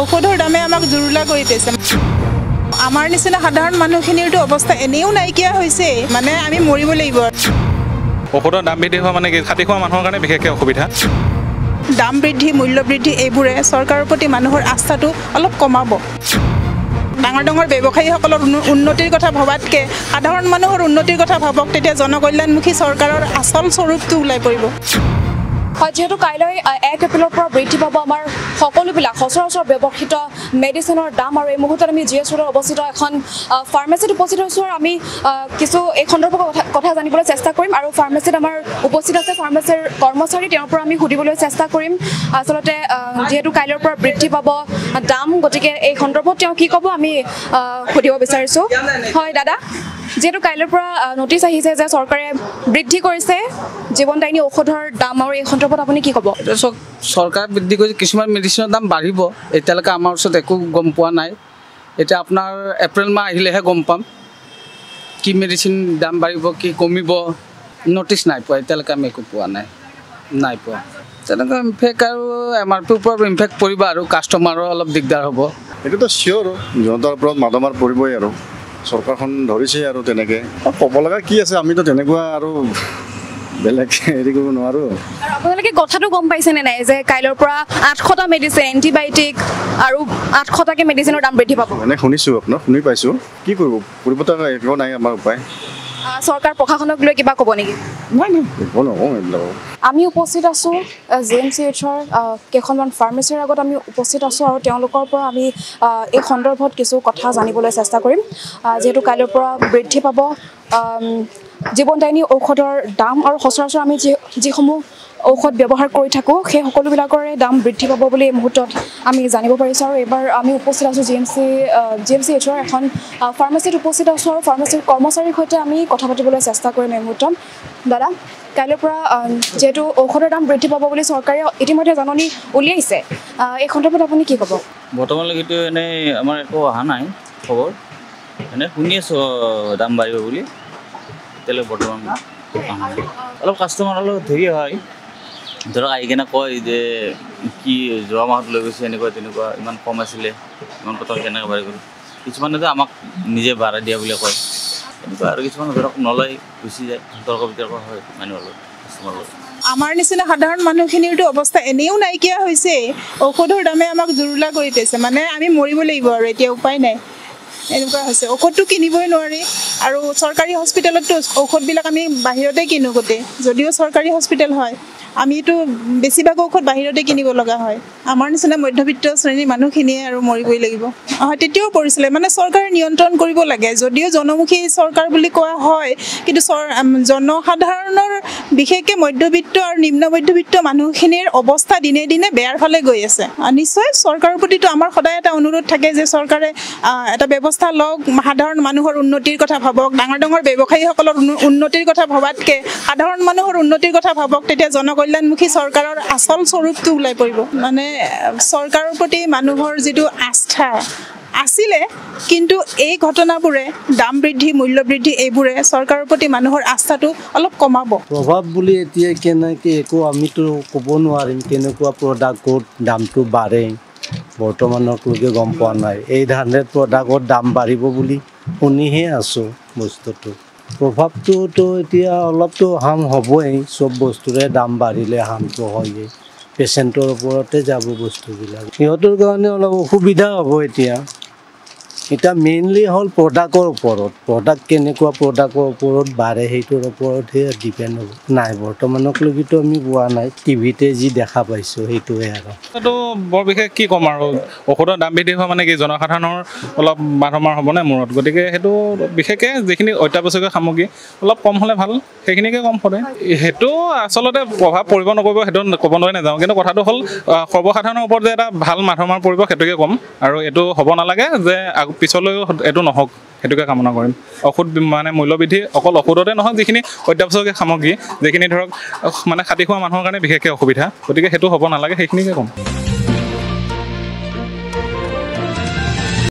ঔষধৰ দামে আমাক জুৰুলা কৰি দিছে আমাৰ নিচিনা সাধাৰণ মানুহখিনিৰটো অৱস্থা এনেও নাইকিয়া হৈছে মানে আমি মৰিব লাগিব ঔষধৰ দাম বৃদ্ধি হোৱা মানে কি খাতি খোৱা মানুহৰ কাৰণে বিশেষকৈ অসুবিধা দাম বৃদ্ধি মূল্য বৃদ্ধি এইবোৰে চৰকাৰৰ প্ৰতি মানুহৰ আস্থাটো অলপ কমাব ডাঙৰ ডাঙৰ ব্যৱসায়ীসকলৰ উন্নতিৰ কথা ভবাতকৈ সাধাৰণ মানুহৰ উন্নতিৰ কথা ভাবক তেতিয়া জনকল্যাণমুখী চৰকাৰৰ আচল স্বৰূপটো ওলাই পৰিব হয় যেহেতু কাইলৈ 1 এপ্ৰিলৰ পৰা বৃদ্ধি পাব আমাৰ সকলোবিলাক সচৰাচৰ ব্যৱহৃত মেডিচিনৰ দাম আৰু এই মুহূৰ্তত আমি জি এছ ৰোডত অৱস্থিত এখন ফাৰ্মাচীত উপস্থিত হৈছোঁ আৰু আমি কিছু এই সন্দৰ্ভত কথা জানিবলৈ চেষ্টা কৰিম আৰু ফাৰ্মাচীত আমাৰ উপস্থিত আছে ফাৰ্মাচীৰ কৰ্মচাৰী তেওঁৰ পৰা আমি সুধিবলৈ চেষ্টা কৰিম আচলতে যেহেতু কাইলৈৰ পৰা বৃদ্ধি পাব দাম গতিকে এই সন্দৰ্ভত তেওঁ কি ক'ব আমি সুধিব বিচাৰিছোঁ হয় দাদা যেহেতু কাইলৈৰ পৰা নটিচ আহিছে যে চৰকাৰে বৃদ্ধি কৰিছে জীৱনদায়িনী ঔষধৰ দাম আৰু এই সন্দৰ্ভত আপুনি কি ক'ব চৰকাৰ বৃদ্ধি কৰিছে কিছুমান মেডিচিনৰ দাম বাঢ়িব এতিয়ালৈকে আমাৰ ওচৰত একো গম পোৱা নাই এতিয়া আপোনাৰ এপ্ৰিল মাহ আহিলেহে গম পাম কি মেডিচিন দাম বাঢ়িব কি কমিব নটিচ নাই পোৱা এতিয়ালৈকে আমি একো পোৱা নাই পোৱা তেনেকৈ ইনফেক্ট আৰু এম আৰ পিৰ ওপৰত ইনফেক্ট পৰিব আৰু কাষ্টমাৰৰ অলপ দিগদাৰ হ'ব এইটোতো চিয়'ৰ জনতাৰ ওপৰত মাধমাৰ পৰিবই আৰু চৰকাৰখন ধৰিছে আৰু তেনেকৈ ক'ব লগা কি আছে আমিতো তেনেকুৱা আৰু বেলেগ হেৰি কৰিব নোৱাৰোঁ আপোনালোকে কথাটো গম পাইছেনে নাই যে কাইলৈৰ পৰা 800টা মেডিচিন এণ্টিবায়'টিক আৰু 800টাকৈ মেডিচিনৰ দাম বৃদ্ধি পাব এনে শুনিছোঁ আপোনাৰ শুনি পাইছোঁ কি কৰিবতো একো নাই আমাৰ উপায় চৰকাৰ প্ৰশাসনক লৈ কিবা ক'ব নেকি নাই একো নকওঁ এইবিলাক আমি উপস্থিত আছোঁ JMCHৰ কেইখনমান ফাৰ্মাচীৰ আগত আমি উপস্থিত আছোঁ আৰু তেওঁলোকৰ পৰা আমি এই সন্দৰ্ভত কিছু কথা জানিবলৈ চেষ্টা কৰিম যিহেতু কাইলৈৰ পৰা বৃদ্ধি পাব জীৱনদায়িনী ঔষধৰ দাম আৰু সচৰাচৰ আমি যিসমূহ ঔষধ ব্যৱহাৰ কৰি থাকোঁ সেই সকলোবিলাকৰে দাম বৃদ্ধি পাব বুলি এই মুহূৰ্তত আমি জানিব পাৰিছোঁ আৰু এইবাৰ আমি উপস্থিত আছোঁ JMCHৰ এখন ফাৰ্মাচীত উপস্থিত আছোঁ আৰু ফাৰ্মাচীৰ কৰ্মচাৰীৰ সৈতে আমি কথা পাতিবলৈ চেষ্টা কৰিম এই মুহূৰ্তত দাদা কাইলৈৰ পৰা যেহেতু ঔষধৰ দাম বৃদ্ধি পাব বুলি চৰকাৰে ইতিমধ্যে জাননী উলিয়াইছে এই সন্দৰ্ভত আপুনি কি ক'ব বৰ্তমানলৈকেতো এনেই আমাৰ একো অহা নাই খবৰ এনে শুনি আছোঁ দাম বাঢ়িব বুলি এতিয়ালৈ বৰ্তমান অলপ কাষ্টমাৰ অলপ হেৰি হয় ধৰক আহি কিনে কয় যে কি যোৱা মাহত লৈ গৈছে এনেকুৱা তেনেকুৱা ইমান কম আছিলে ইমান কথা কেনেকৈ বাঢ়ি গ'ল কিছুমানেতো আমাক নিজে ভাড়া দিয়া বুলি কয় এনেকুৱা আৰু কিছুমানে ধৰক নলয় গুচি যায় তৰ্ক বিতৰ্ক হয় মানুহৰ লগত কাষ্টমাৰৰ লগত আমাৰ নিচিনা সাধাৰণ মানুহখিনিৰটো অৱস্থা এনেও নাইকিয়া হৈছে ঔষধৰ দামে আমাক জুৰুলা কৰি দিছে মানে আমি মৰিব লাগিব আৰু এতিয়া উপায় নাই এনেকুৱা হৈছে ঔষধটো কিনিবই নোৱাৰি আৰু চৰকাৰী হস্পিটেলততো ঔষধবিলাক আমি বাহিৰতে কিনো গোটেই যদিও চৰকাৰী হস্পিটেল হয় আমিতো বেছিভাগ ঔষধ বাহিৰতে কিনিব লগা হয় আমাৰ নিচিনা মধ্যবিত্ত শ্ৰেণীৰ মানুহখিনিয়ে আৰু মৰিবই লাগিব হয় তেতিয়াও পৰিছিলে মানে চৰকাৰে নিয়ন্ত্ৰণ কৰিব লাগে যদিও জনমুখী চৰকাৰ বুলি কোৱা হয় কিন্তু জনসাধাৰণৰ বিশেষকৈ মধ্যবিত্ত আৰু নিম্ন মধ্যবিত্ত মানুহখিনিৰ অৱস্থা দিনে দিনে বেয়াৰ ফালে গৈ আছে নিশ্চয় চৰকাৰৰ প্ৰতিতো আমাৰ সদায় এটা অনুৰোধ থাকে যে চৰকাৰে এটা ব্যৱস্থা লওক সাধাৰণ মানুহৰ উন্নতিৰ কথা ভাবক ডাঙৰ ডাঙৰ ব্যৱসায়ীসকলৰ উন্নতিৰ কথা ভবাতকৈ সাধাৰণ মানুহৰ উন্নতিৰ কথা ভাবক তেতিয়া কল্যাণমুখী চৰকাৰৰ আচল স্বৰূপটো ওলাই পৰিব মানে চৰকাৰৰ প্ৰতি মানুহৰ যিটো আস্থা আছিলে কিন্তু এই ঘটনাবোৰে দাম বৃদ্ধি মূল্য বৃদ্ধি এইবোৰে চৰকাৰৰ প্ৰতি মানুহৰ আস্থাটো অলপ কমাব প্ৰভাৱ বুলি এতিয়া কেনেকৈ একো আমিতো ক'ব নোৱাৰিম কেনেকুৱা প্ৰডাক্টৰ দামটো বাঢ়ে বৰ্তমানলৈকে গম পোৱা নাই এই ধৰণে প্ৰডাক্টৰ দাম বাঢ়িব বুলি শুনিহে আছোঁ বস্তুটো প্ৰভাৱটোতো এতিয়া অলপতো হাৰ্ম হ'বই চব বস্তুৰে দাম বাঢ়িলে হাৰ্মটো হয়েই পেচেণ্টৰ ওপৰতে যাব বস্তুবিলাক সিহঁতৰ কাৰণে অলপ অসুবিধা হ'ব এতিয়া মেইনলি হ'ল প্ৰডাক্টৰ ওপৰত প্ৰডাক্ট কেনেকুৱা প্ৰডাক্টৰ ওপৰত বাঢ়ে সেইটোৰ ওপৰতহে ডিপেণ্ড হ'ব নাই বৰ্তমানলৈকেতো আমি পোৱা নাই টিভিতে যি দেখা পাইছোঁ সেইটোৱে আৰু এইটো বৰ বিশেষ কি ক'ম আৰু ঔষধৰ দাম বৃদ্ধি হোৱা মানে কি জনসাধাৰণৰ অলপ মাধমাৰ হ'বনে মূৰত গতিকে সেইটো বিশেষকৈ যিখিনি অত্যাৱশ্যকীয় সামগ্ৰী অলপ কম হ'লে ভাল সেইখিনিকে কম সদায় সেইটো আচলতে প্ৰভাৱ পৰিব নকৰিব সেইটো ক'বলৈ নাযাওঁ কিন্তু কথাটো হ'ল সৰ্বসাধাৰণৰ ওপৰত যে এটা ভাল মাধমাৰ পৰিব সেইটোকে ক'ম আৰু এইটো হ'ব নালাগে যে পিছলৈও এইটো নহওক সেইটোকে কামনা কৰিম ঔষধ মানে মূল্যবৃদ্ধি অকল ঔষধতে নহয় যিখিনি অত্যাৱশ্যকীয় সামগ্ৰী যিখিনি ধৰক মানে খাতি খোৱা মানুহৰ কাৰণে বিশেষকৈ অসুবিধা গতিকে সেইটো হ'ব নালাগে সেইখিনিকে ক'ম